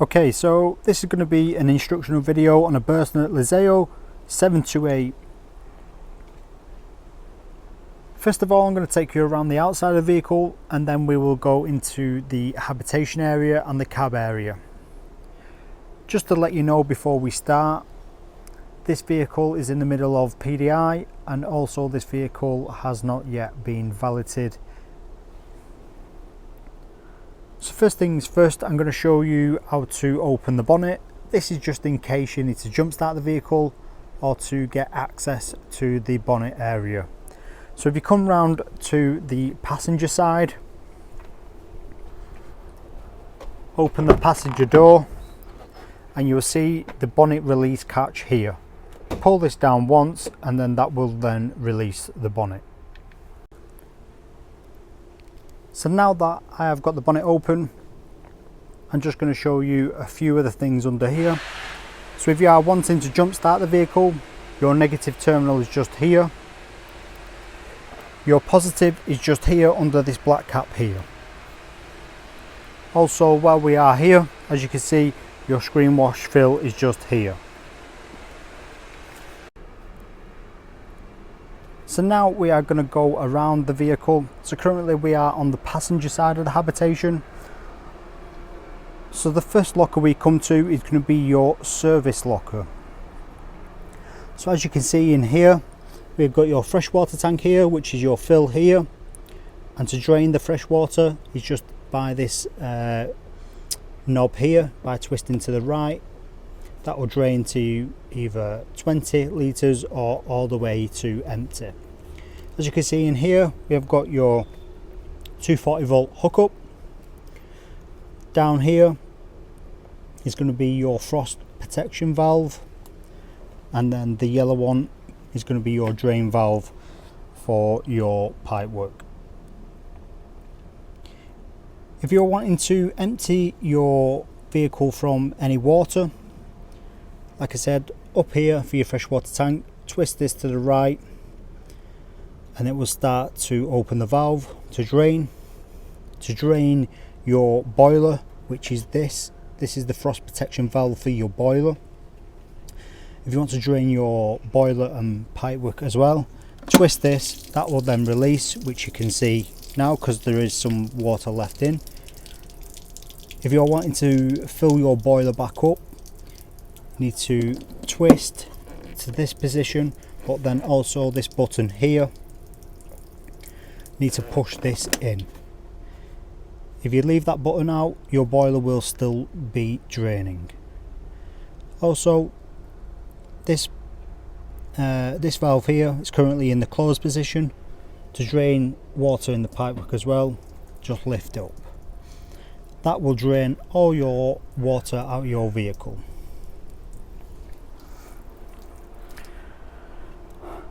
Okay, so this is going to be an instructional video on a Burstner Lyseo 728. First of all, I'm going to take you around the outside of the vehicle, and then we will go into the habitation area and the cab area. Just to let you know before we start, this vehicle is in the middle of PDI, and also this vehicle has not yet been valeted. So first things first, I'm going to show you how to open the bonnet. This is just in case you need to jump start the vehicle or to get access to the bonnet area. So if you come round to the passenger side, open the passenger door, and you'll see the bonnet release catch here. Pull this down once, and then that will then release the bonnet. So now that I have got the bonnet open, I'm just going to show you a few of the things under here. So if you are wanting to jump start the vehicle, your negative terminal is just here. Your positive is just here under this black cap here. Also, while we are here, as you can see, your screen wash fill is just here. So now we are going to go around the vehicle. So currently we are on the passenger side of the habitation. So the first locker we come to is going to be your service locker. So as you can see in here, we've got your freshwater tank here, which is your fill here. And to drain the fresh water is just by this knob here, by twisting to the right. That will drain to either 20 litres or all the way to empty. As you can see in here, we have got your 240 volt hookup. Down here is going to be your frost protection valve, and then the yellow one is going to be your drain valve for your pipe work. If you're wanting to empty your vehicle from any water, like I said, up here for your freshwater tank, twist this to the right and it will start to open the valve to drain your boiler, which is this is the frost protection valve for your boiler. If you want to drain your boiler and pipe work as well, twist this, that will then release, which you can see now because there is some water left in. If you're wanting to fill your boiler back up, need to twist to this position, but then also this button here, need to push this in. If you leave that button out, your boiler will still be draining. Also, this valve here is currently in the closed position. To drain water in the pipework as well, just lift it up. That will drain all your water out of your vehicle.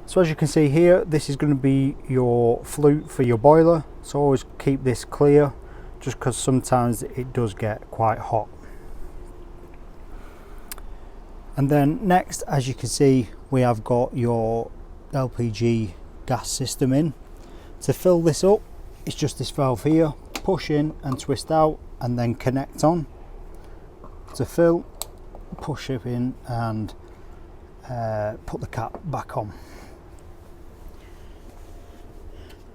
So as you can see here, this is going to be your flute for your boiler. So always keep this clear, just because sometimes it does get quite hot. And then next, as you can see, we have got your LPG gas system in. To fill this up, it's just this valve here, push in and twist out and then connect on. To fill, push it in and put the cap back on.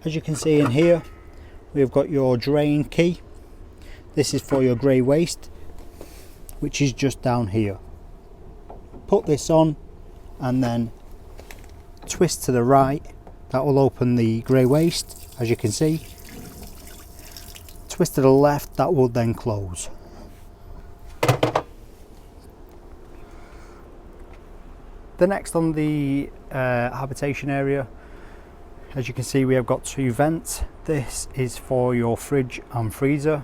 As you can see in here, we've got your drain key. This is for your grey waste, which is just down here. Put this on and then twist to the right. That will open the grey waste, as you can see. Twist to the left, that will then close. The next on the habitation area, as you can see, we have got two vents. This is for your fridge and freezer.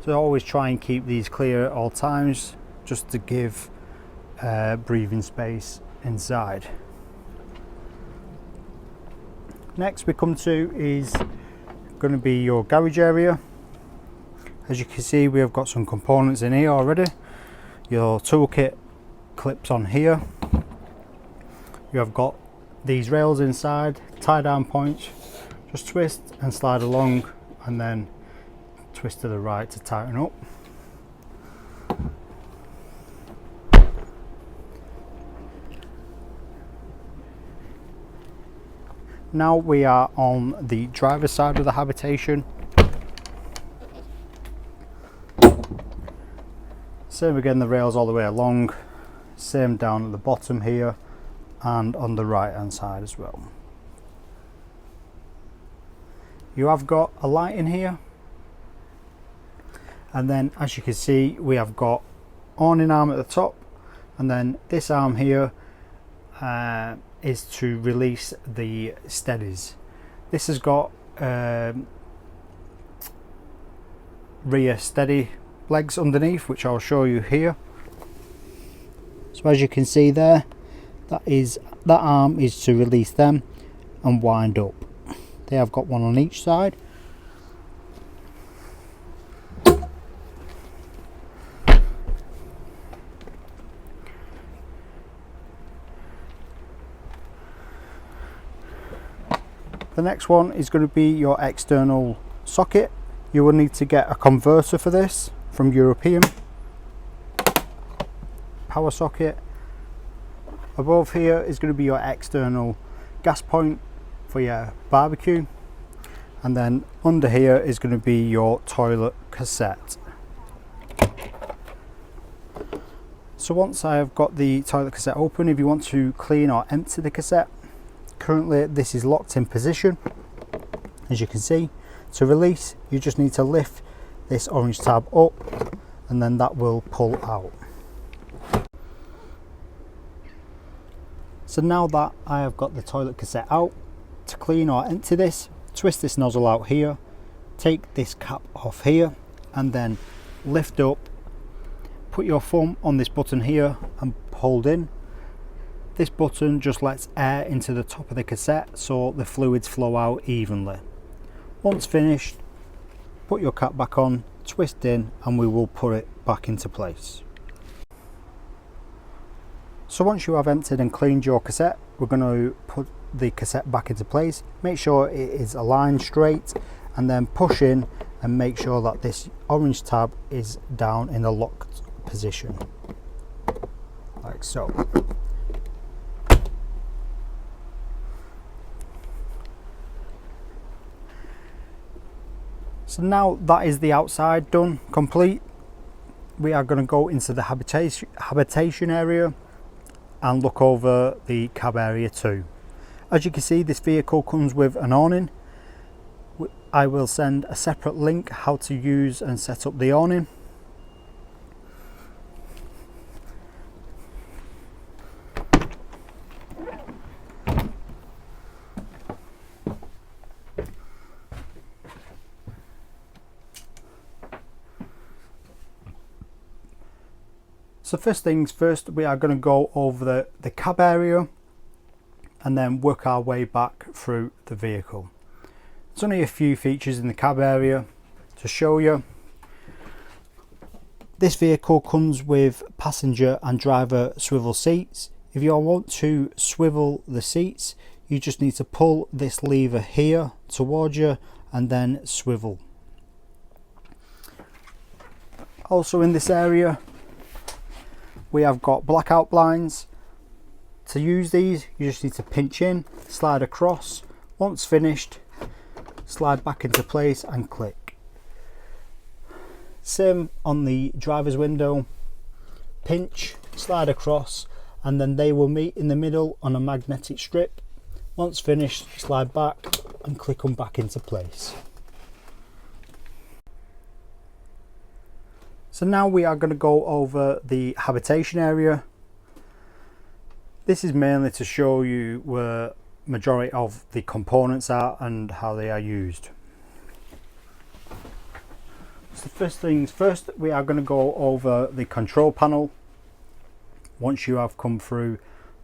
So always try and keep these clear at all times, just to give breathing space inside. Next we come to is going to be your garage area. As you can see, we have got some components in here already. Your toolkit clips on here. You have got these rails inside, tie down points, just twist and slide along and then twist to the right to tighten up. Now we are on the driver's side of the habitation. Same again, the rails all the way along, same down at the bottom here and on the right hand side as well. You have got a light in here, and then as you can see we have got awning arm at the top, and then this arm here is to release the steadies. This has got rear steady legs underneath, which I'll show you here. So as you can see there, that arm is to release them and wind up. They have got one on each side. The next one is going to be your external socket. You will need to get a converter for this from European. Power socket. Above here is going to be your external gas point for your barbecue, and then under here is going to be your toilet cassette. So once I have got the toilet cassette open, if you want to clean or empty the cassette, currently this is locked in position, as you can see. To release, you just need to lift this orange tab up and then that will pull out. So now that I have got the toilet cassette out, to clean or empty this, twist this nozzle out here, take this cap off here and then lift up, put your thumb on this button here and hold in. This button just lets air into the top of the cassette so the fluids flow out evenly. Once finished, put your cap back on, twist in, and we will put it back into place. So once you have emptied and cleaned your cassette, we're going to put the cassette back into place. Make sure it is aligned straight and then push in and make sure that this orange tab is down in the locked position, like so. So now that is the outside done, complete, we are going to go into the habitation area and look over the cab area too. As you can see, this vehicle comes with an awning. I will send a separate link how to use and set up the awning. So first things first, we are going to go over the cab area and then work our way back through the vehicle. There's only a few features in the cab area to show you. This vehicle comes with passenger and driver swivel seats. If you want to swivel the seats, you just need to pull this lever here towards you and then swivel. Also in this area, we have got blackout blinds. To use these, you just need to pinch in, slide across. Once finished, slide back into place and click. Same on the driver's window. Pinch, slide across, and then they will meet in the middle on a magnetic strip. Once finished, slide back and click them back into place. So now we are going to go over the habitation area. This is mainly to show you where majority of the components are and how they are used. So first things first, we are going to go over the control panel once you have come through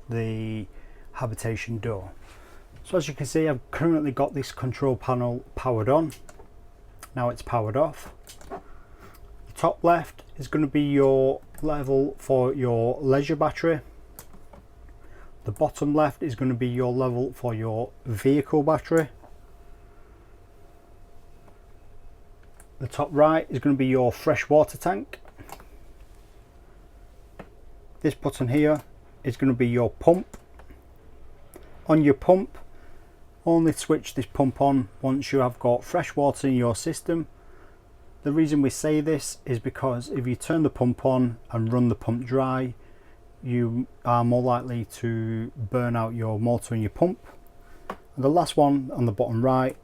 the habitation door. So as you can see, I've currently got this control panel powered on. Now it's powered off. Top left is going to be your level for your leisure battery. The bottom left is going to be your level for your vehicle battery. The top right is going to be your fresh water tank. This button here is going to be your pump. On your pump, Only switch this pump on once you have got fresh water in your system. The reason we say this is because if you turn the pump on and run the pump dry, you are more likely to burn out your motor and your pump. And the last one on the bottom right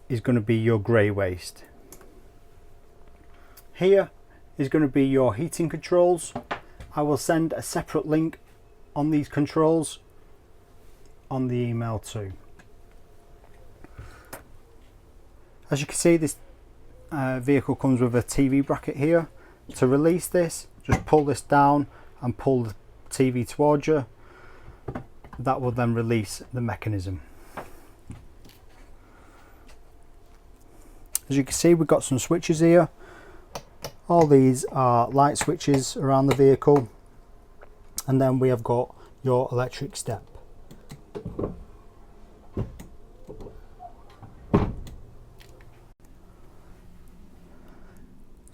is going to be your grey waste. Here is going to be your heating controls. I will send a separate link on these controls on the email too. As you can see, this vehicle comes with a TV bracket here. To release this, just pull this down and pull the TV towards you. That will then release the mechanism. As you can see, we've got some switches here. All these are light switches around the vehicle, and then we have got your electric step.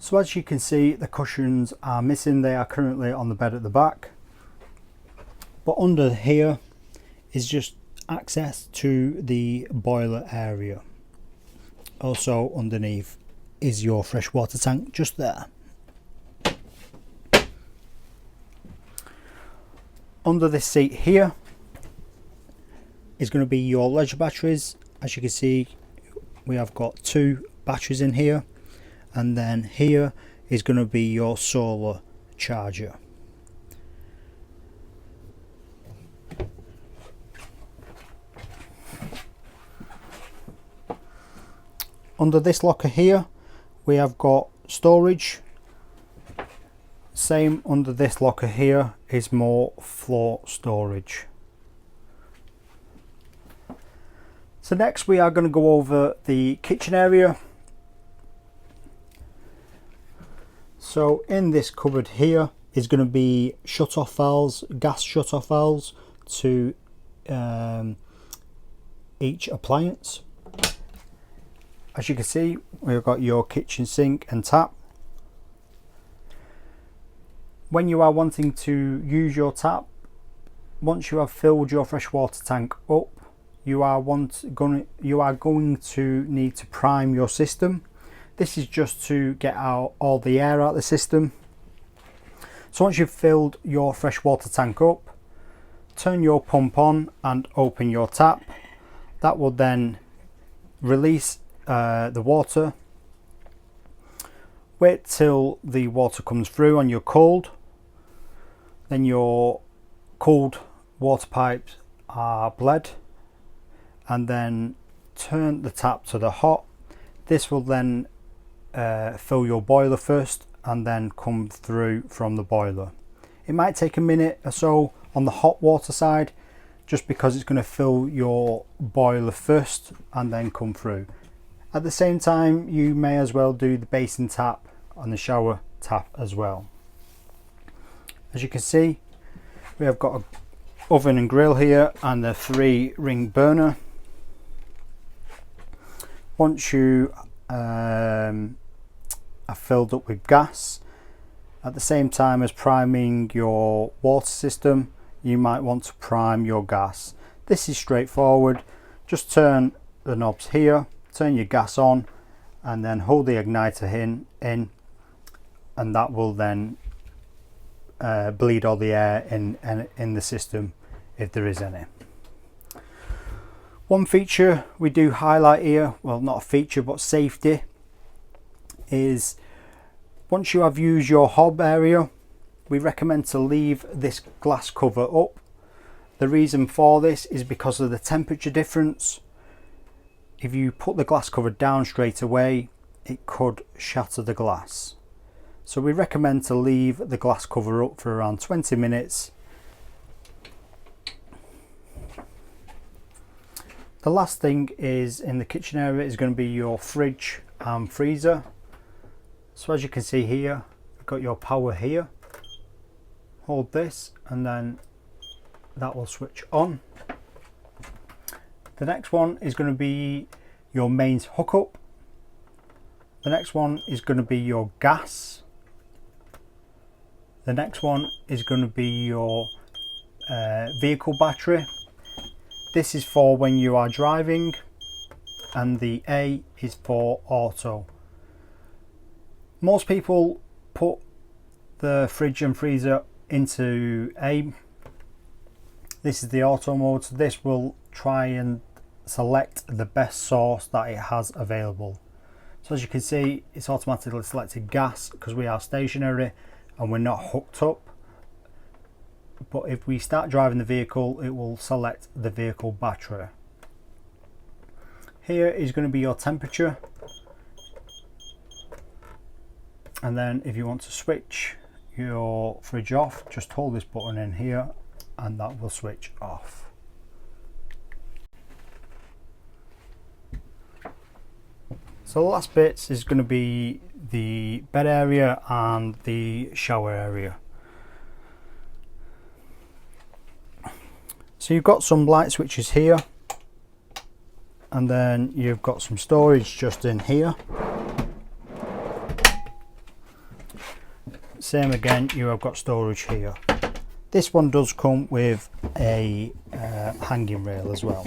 So as you can see, the cushions are missing. They are currently on the bed at the back, but under here is just access to the boiler area. Also underneath is your freshwater tank, just there. Under this seat here is going to be your leisure batteries. As you can see, we have got 2 batteries in here, and then here is going to be your solar charger. Under this locker here we have got storage. Same under this locker here is more floor storage. So next we are going to go over the kitchen area. So in this cupboard here is going to be shut-off valves, gas shut-off valves to each appliance. As you can see, we've got your kitchen sink and tap. When you are wanting to use your tap, once you have filled your freshwater tank up, you are going to need to prime your system. This is just to get out all the air out of the system. So once you've filled your freshwater tank up, turn your pump on and open your tap. That will then release the water. Wait till the water comes through on your cold. Then your cold water pipes are bled, and then turn the tap to the hot. This will then fill your boiler first and then come through from the boiler. It might take a minute or so on the hot water side, just because it's going to fill your boiler first and then come through. At the same time, you may as well do the basin tap and the shower tap as well. As you can see, we have got an oven and grill here and a 3-ring burner. Once you are filled up with gas, at the same time as priming your water system, you might want to prime your gas. This is straightforward. Just turn the knobs here, turn your gas on, and then hold the igniter in, and that will then bleed all the air in the system if there is any. One feature we do highlight here, well, not a feature but safety, is once you have used your hob area, we recommend to leave this glass cover up. The reason for this is because of the temperature difference. If you put the glass cover down straight away, it could shatter the glass. So we recommend to leave the glass cover up for around 20 minutes. The last thing is in the kitchen area is going to be your fridge and freezer. So as you can see here, you've got your power here. Hold this and then that will switch on. The next one is going to be your mains hookup. The next one is going to be your gas. The next one is going to be your vehicle battery. This is for when you are driving, and the A is for auto. Most people put the fridge and freezer into A. This is the auto mode, so this will try and select the best source that it has available. So as you can see, it's automatically selected gas because we are stationary and we're not hooked up. But if we start driving the vehicle, it will select the vehicle battery. Here is going to be your temperature, and then if you want to switch your fridge off, just hold this button in here and that will switch off. So the last bits is going to be the bed area and the shower area. So you've got some light switches here, and then you've got some storage just in here. Same again, you have got storage here. This one does come with a hanging rail as well.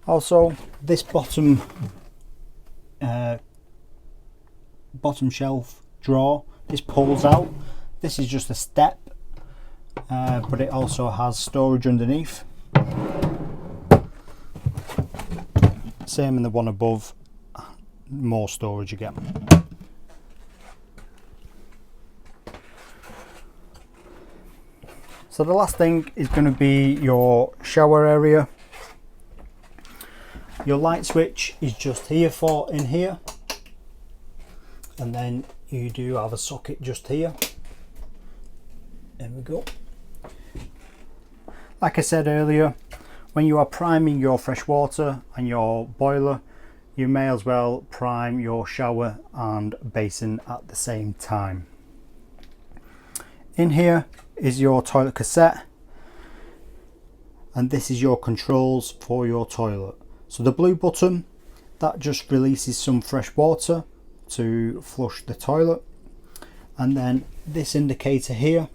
Also, this bottom shelf drawer, this pulls out. This is just a step, but it also has storage underneath. Same in the one above, more storage again. So the last thing is going to be your shower area. Your light switch is just here in here, and then you do have a socket just here. There we go. Like I said earlier, when you are priming your fresh water and your boiler, you may as well prime your shower and basin at the same time. In here is your toilet cassette, and this is your controls for your toilet. So the blue button, that just releases some fresh water to flush the toilet, and then this indicator here,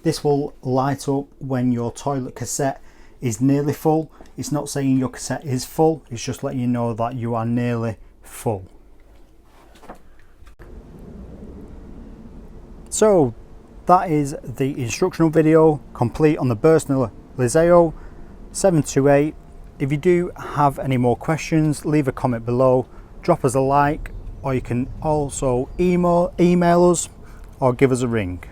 this will light up when your toilet cassette is nearly full. It's not saying your cassette is full, it's just letting you know that you are nearly full. So that is the instructional video complete on the Burstner Lyseo 728. If you do have any more questions, leave a comment below, drop us a like, or you can also email us or give us a ring.